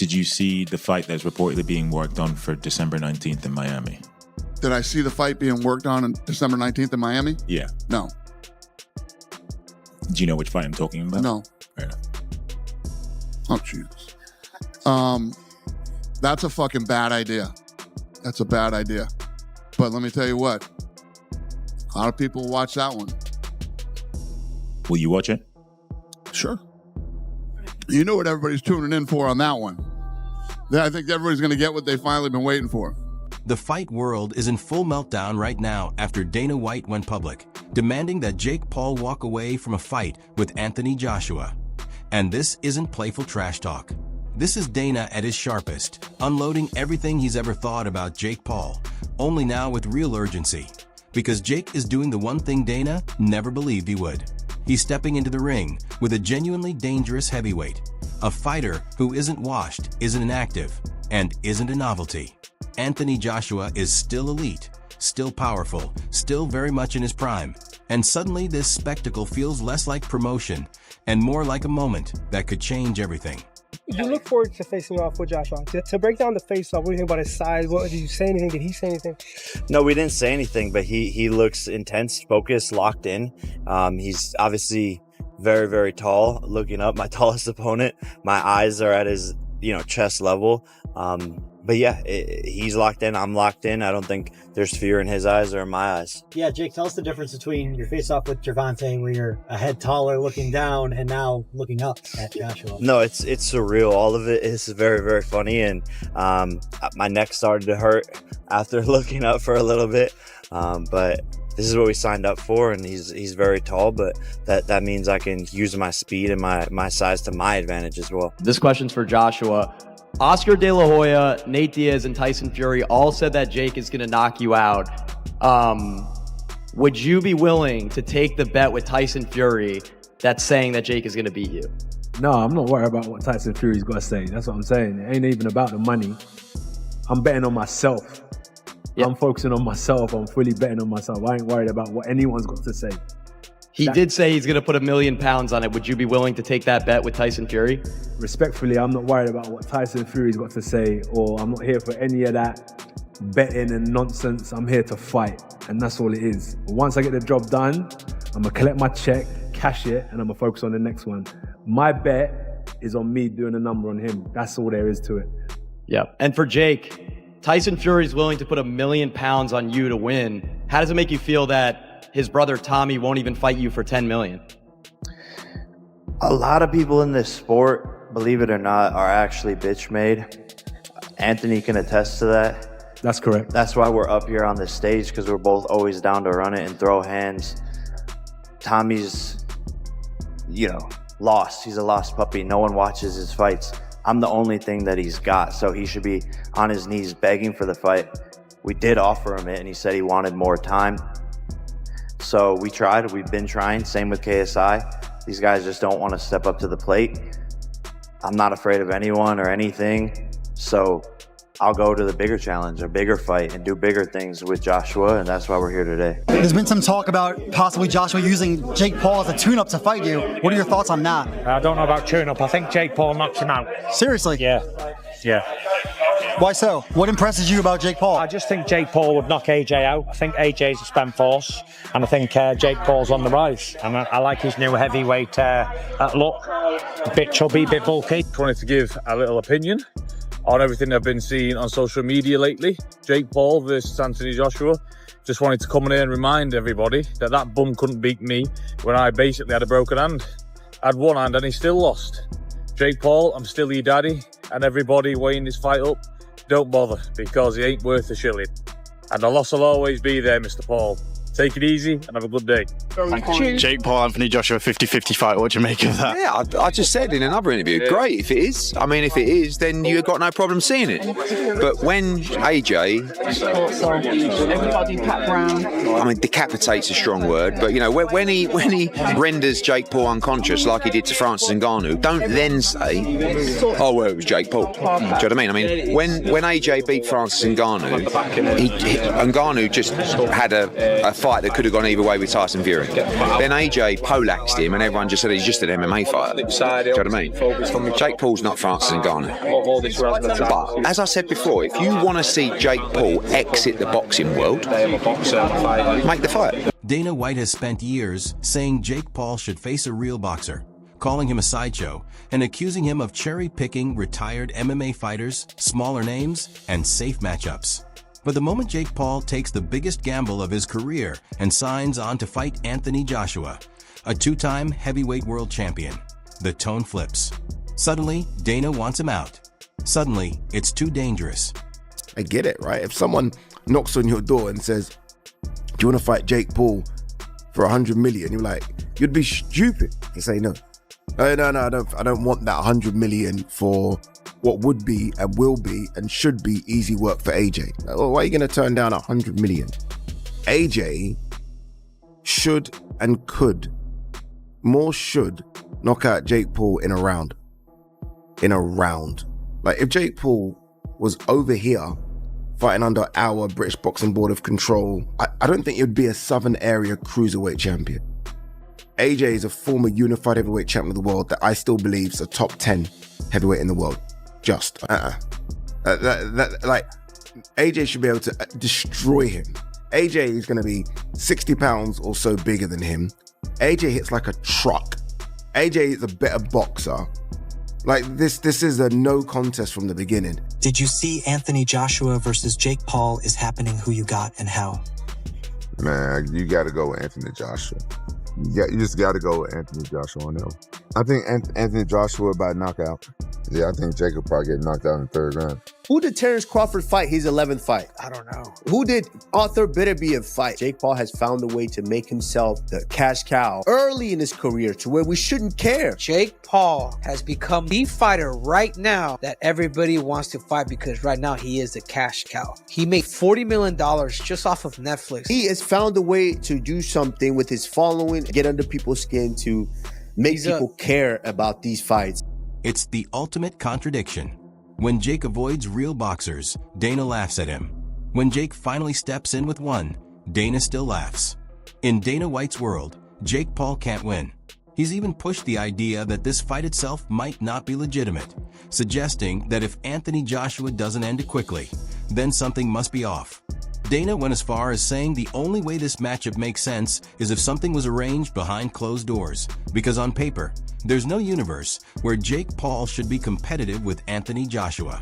Did you see the fight that's reportedly being worked on for December 19th in Miami? Did I see the fight being worked on December 19th in Miami? Yeah. No. Do you know which fight I'm talking about? No. Fair enough. Oh, Jesus. That's a fucking bad idea. That's a bad idea. But let me tell you what. A lot of people watch that one. Will you watch it? Sure. You know what everybody's tuning in for on that one. I think everybody's going to get what they've finally been waiting for. The fight world is in full meltdown right now after Dana White went public, demanding that Jake Paul walk away from a fight with Anthony Joshua. And this isn't playful trash talk. This is Dana at his sharpest, unloading everything he's ever thought about Jake Paul, only now with real urgency. Because Jake is doing the one thing Dana never believed he would. He's stepping into the ring with a genuinely dangerous heavyweight, a fighter who isn't washed, isn't inactive, and isn't a novelty. Anthony Joshua is still elite, still powerful, still very much in his prime. And suddenly this spectacle feels less like promotion and more like a moment that could change everything. You look forward to facing off with Joshua. To break down the face-off, what do you think about his size? Did you say anything? Did he say anything? No, we didn't say anything, but he looks intense, focused, locked in. He's obviously very, very tall. Looking up, my tallest opponent. My eyes are at his, chest level. But yeah, he's locked in. I'm locked in. I don't think there's fear in his eyes or in my eyes. Yeah, Jake, tell us the difference between your face-off with Gervonta, where you're a head taller looking down, and now looking up at Joshua. No, it's surreal. All of it is very, very funny. And my neck started to hurt after looking up for a little bit. But this is what we signed up for, and he's very tall, but that means I can use my speed and my size to my advantage as well. This question's for Joshua. Oscar De La Hoya, Nate Diaz, and Tyson Fury all said that Jake is going to knock you out. Would you be willing to take the bet with Tyson Fury that's saying that Jake is going to beat you? No, I'm not worried about what Tyson Fury's got to say. That's what I'm saying. It ain't even about the money. I'm betting on myself. Yep. I'm focusing on myself. I'm fully betting on myself. I ain't worried about what anyone's got to say. He did say he's going to put £1 million on it. Would you be willing to take that bet with Tyson Fury? Respectfully, I'm not worried about what Tyson Fury's got to say, or I'm not here for any of that betting and nonsense. I'm here to fight, and that's all it is. Once I get the job done, I'm going to collect my check, cash it, and I'm going to focus on the next one. My bet is on me doing a number on him. That's all there is to it. Yeah. And for Jake, Tyson Fury's willing to put £1 million on you to win. How does it make you feel that his brother Tommy won't even fight you for $10 million? A lot of people in this sport, believe it or not, are actually bitch made. Anthony can attest to that. That's correct. That's why we're up here on this stage, because we're both always down to run it and throw hands. Tommy's, lost. He's a lost puppy. No one watches his fights. I'm the only thing that he's got, so he should be on his knees begging for the fight. We did offer him it, and he said he wanted more time. So we tried. We've been trying. Same with KSI. These guys just don't want to step up to the plate. I'm not afraid of anyone or anything. So I'll go to the bigger challenge, a bigger fight, and do bigger things with Joshua, and that's why we're here today. There's been some talk about possibly Joshua using Jake Paul as a tune-up to fight you. What are your thoughts on that? I don't know about tune-up. I think Jake Paul knocks him out. Seriously? Yeah. Why so? What impresses you about Jake Paul? I just think Jake Paul would knock AJ out. I think AJ's a spent force, and I think Jake Paul's on the rise. And I like his new heavyweight look. A bit chubby, a bit bulky. Just wanted to give a little opinion on everything I've been seeing on social media lately. Jake Paul versus Anthony Joshua. Just wanted to come in here and remind everybody that bum couldn't beat me when I basically had a broken hand. I had one hand and he still lost. Jake Paul, I'm still your daddy, and everybody weighing this fight up, don't bother, because he ain't worth a shilling. And the loss will always be there, Mr. Paul. Take it easy and have a good day. Jake Paul, Anthony Joshua, 50-50 fight. What do you make of that? Yeah, I just said in another interview, great if it is. I mean, if it is, then you've got no problem seeing it. But when AJ, I mean, decapitate's a strong word, but when he renders Jake Paul unconscious like he did to Francis Ngannou, don't then say, oh well, it was Jake Paul. Do you know what I mean? I mean, when AJ beat Francis Ngannou, Ngannou just had a fight that could have gone either way with Tyson Fury. Then AJ poleaxed him, and everyone just said he's just an MMA fighter. Do you know what I mean? Jake Paul's not Francis Ngannou. But as I said before, if you want to see Jake Paul exit the boxing world, make the fight. Dana White has spent years saying Jake Paul should face a real boxer, calling him a sideshow, and accusing him of cherry-picking retired MMA fighters, smaller names, and safe matchups. But the moment Jake Paul takes the biggest gamble of his career and signs on to fight Anthony Joshua, a two-time heavyweight world champion, the tone flips. Suddenly, Dana wants him out. Suddenly, it's too dangerous. I get it, right? If someone knocks on your door and says, do you want to fight Jake Paul for 100 million? You're like, you'd be stupid to say no. No, I don't want that 100 million for what would be and will be and should be easy work for AJ. Well, why are you going to turn down 100 million? AJ should and could, more should, knock out Jake Paul in a round. Like if Jake Paul was over here fighting under our British Boxing Board of Control, I don't think he'd be a Southern Area Cruiserweight champion. AJ is a former unified heavyweight champion of the world that I still believe is a top 10 heavyweight in the world. Just. Like, AJ should be able to destroy him. AJ is going to be 60 pounds or so bigger than him. AJ hits like a truck. AJ is a better boxer. Like, this is a no contest from the beginning. Did you see Anthony Joshua versus Jake Paul is happening? Who you got and how? Man, you got to go with Anthony Joshua. You just got to go with Anthony Joshua on him. I think Anthony Joshua by knockout. Yeah, I think Jake will probably get knocked out in the third round. Who did Terrence Crawford fight his 11th fight? I don't know. Who did Arthur Beterbiev fight? Jake Paul has found a way to make himself the cash cow early in his career to where we shouldn't care. Jake Paul has become the fighter right now that everybody wants to fight because right now he is the cash cow. He made $40 million just off of Netflix. He has found a way to do something with his following, get under people's skin to make people care about these fights. It's the ultimate contradiction. When Jake avoids real boxers, Dana laughs at him. When Jake finally steps in with one, Dana still laughs. In Dana White's world, Jake Paul can't win. He's even pushed the idea that this fight itself might not be legitimate, suggesting that if Anthony Joshua doesn't end it quickly, then something must be off. Dana went as far as saying the only way this matchup makes sense is if something was arranged behind closed doors, because on paper, there's no universe where Jake Paul should be competitive with Anthony Joshua.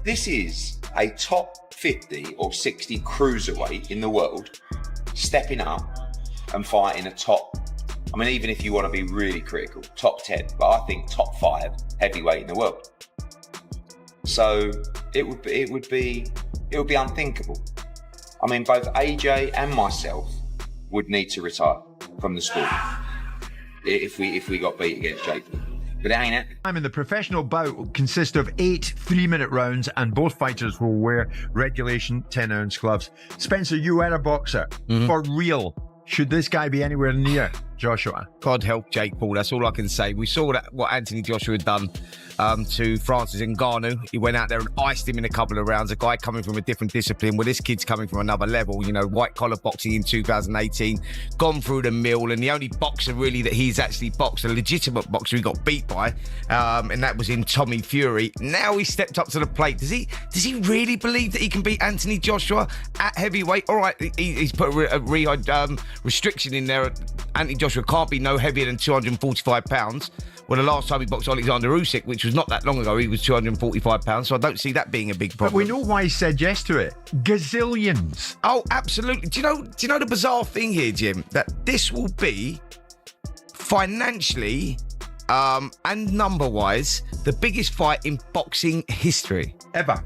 This is a top 50 or 60 cruiserweight in the world stepping up and fighting a top, I mean, even if you want to be really critical, top 10, but I think top 5 heavyweight in the world. So it would be unthinkable. I mean, both AJ and myself would need to retire from the sport if we got beat against Jake. But it ain't it. Time in the professional bout will consist of 8 3-minute rounds, and both fighters will wear regulation 10-ounce gloves. Spencer, you are a boxer. For real. Should this guy be anywhere near Joshua? God help Jake Paul. That's all I can say. We saw that what Anthony Joshua had done to Francis Ngannou. He went out there and iced him in a couple of rounds. A guy coming from a different discipline. Well, this kid's coming from another level. You know, white-collar boxing in 2018. Gone through the mill. And the only boxer, really, that he's actually boxed, a legitimate boxer he got beat by, and that was in Tommy Fury. Now he's stepped up to the plate. Does he really believe that he can beat Anthony Joshua at heavyweight? All right, he's put a restriction in there. Anthony Joshua can't be no heavier than 245 pounds. Well, the last time he boxed Alexander Usyk, which was not that long ago, he was 245 pounds. So I don't see that being a big problem. But we know why he said yes to it. Gazillions. Oh, absolutely. Do you know the bizarre thing here, Jim? That this will be financially and number-wise the biggest fight in boxing history. Ever.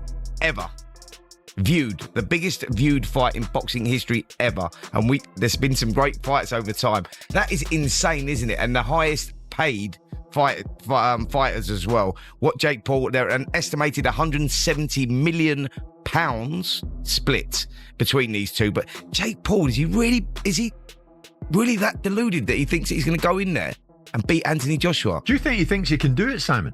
The biggest viewed fight in boxing history ever. And there's been some great fights over time. That is insane, isn't it? And the highest paid fighters as well. What Jake Paul, they're an estimated £170 million split between these two. But Jake Paul, is he really that deluded that he thinks he's going to go in there and beat Anthony Joshua? Do you think he thinks he can do it, Simon?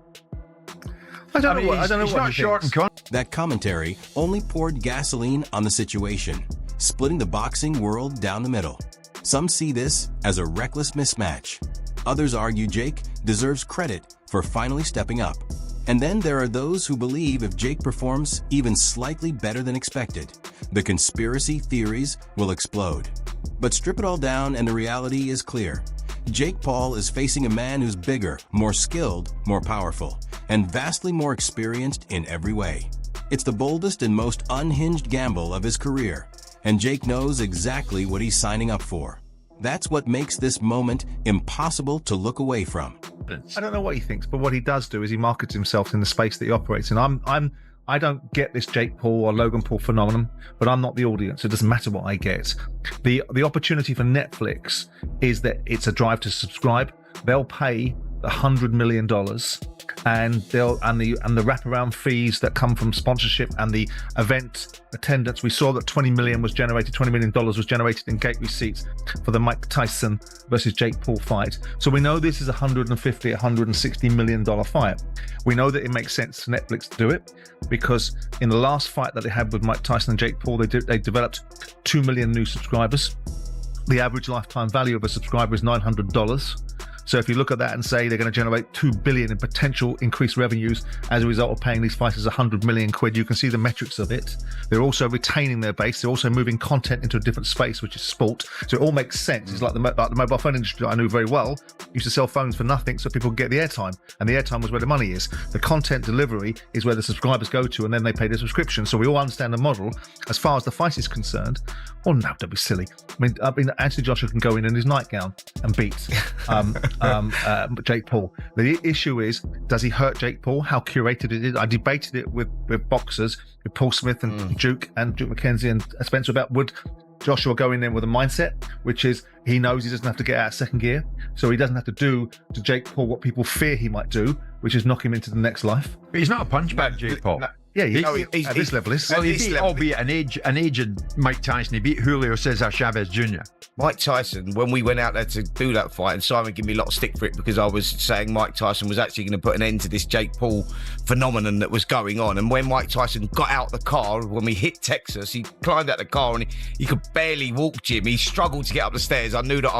I don't know. He's not short and con. That commentary only poured gasoline on the situation, splitting the boxing world down the middle. Some see this as a reckless mismatch. Others argue Jake deserves credit for finally stepping up. And then there are those who believe if Jake performs even slightly better than expected, the conspiracy theories will explode. But strip it all down and the reality is clear. Jake Paul is facing a man who's bigger, more skilled, more powerful, and vastly more experienced in every way. It's the boldest and most unhinged gamble of his career, and Jake knows exactly what he's signing up for. That's what makes this moment impossible to look away from. I don't know what he thinks, but what he does do is he markets himself in the space that he operates in. I don't get this Jake Paul or Logan Paul phenomenon, but I'm not the audience. It doesn't matter what I get. The opportunity for Netflix is that it's a drive to subscribe. They'll pay $100 million, and the wraparound fees that come from sponsorship and the event attendance. We saw that $20 million was generated in gate receipts for the Mike Tyson versus Jake Paul fight. So we know this is $160 million fight. We know that it makes sense to Netflix to do it because in the last fight that they had with Mike Tyson and Jake Paul, they developed 2 million new subscribers. The average lifetime value of a subscriber is $900. So if you look at that and say they're going to generate $2 billion in potential increased revenues as a result of paying these fighters $100 million, you can see the metrics of it. They're also retaining their base. They're also moving content into a different space, which is sport. So it all makes sense. It's like the mobile phone industry that I knew very well used to sell phones for nothing so people could get the airtime. And the airtime was where the money is. The content delivery is where the subscribers go to and then they pay their subscription. So we all understand the model. As far as the fight is concerned, oh no, don't be silly. I mean, Anthony Joshua can go in his nightgown and beat Jake Paul. The issue is, does he hurt Jake Paul? How curated it is? I debated it with boxers, with Paul Smith and Duke McKenzie and Spencer about would Joshua go in there with a mindset, which is he knows he doesn't have to get out of second gear, so he doesn't have to do to Jake Paul what people fear he might do, which is knock him into the next life. But he's not a punchbag, Jake Paul. Yeah, he's at this level. Well, he beat, albeit an aged Mike Tyson, he beat Julio Cesar Chavez Jr. Mike Tyson, when we went out there to do that fight, and Simon gave me a lot of stick for it because I was saying Mike Tyson was actually going to put an end to this Jake Paul phenomenon that was going on. And when Mike Tyson got out the car, when we hit Texas, he climbed out the car and he could barely walk, Jim. He struggled to get up the stairs. I knew that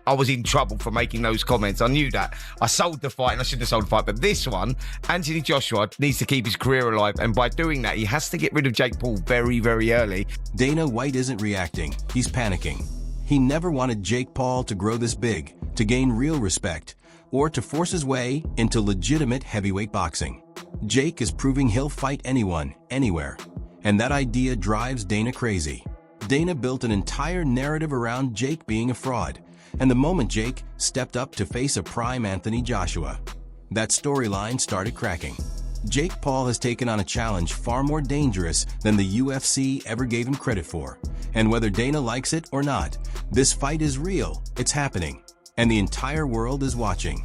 I was in trouble for making those comments. I knew that. I sold the fight and I shouldn't have sold the fight. But this one, Anthony Joshua needs to keep his career alive. And by doing that, he has to get rid of Jake Paul very, very early. Dana White isn't reacting. He's panicking. He never wanted Jake Paul to grow this big, to gain real respect, or to force his way into legitimate heavyweight boxing. Jake is proving he'll fight anyone, anywhere. And that idea drives Dana crazy. Dana built an entire narrative around Jake being a fraud. And the moment Jake stepped up to face a prime Anthony Joshua, that storyline started cracking. Jake Paul has taken on a challenge far more dangerous than the UFC ever gave him credit for. And whether Dana likes it or not, this fight is real, it's happening, and the entire world is watching.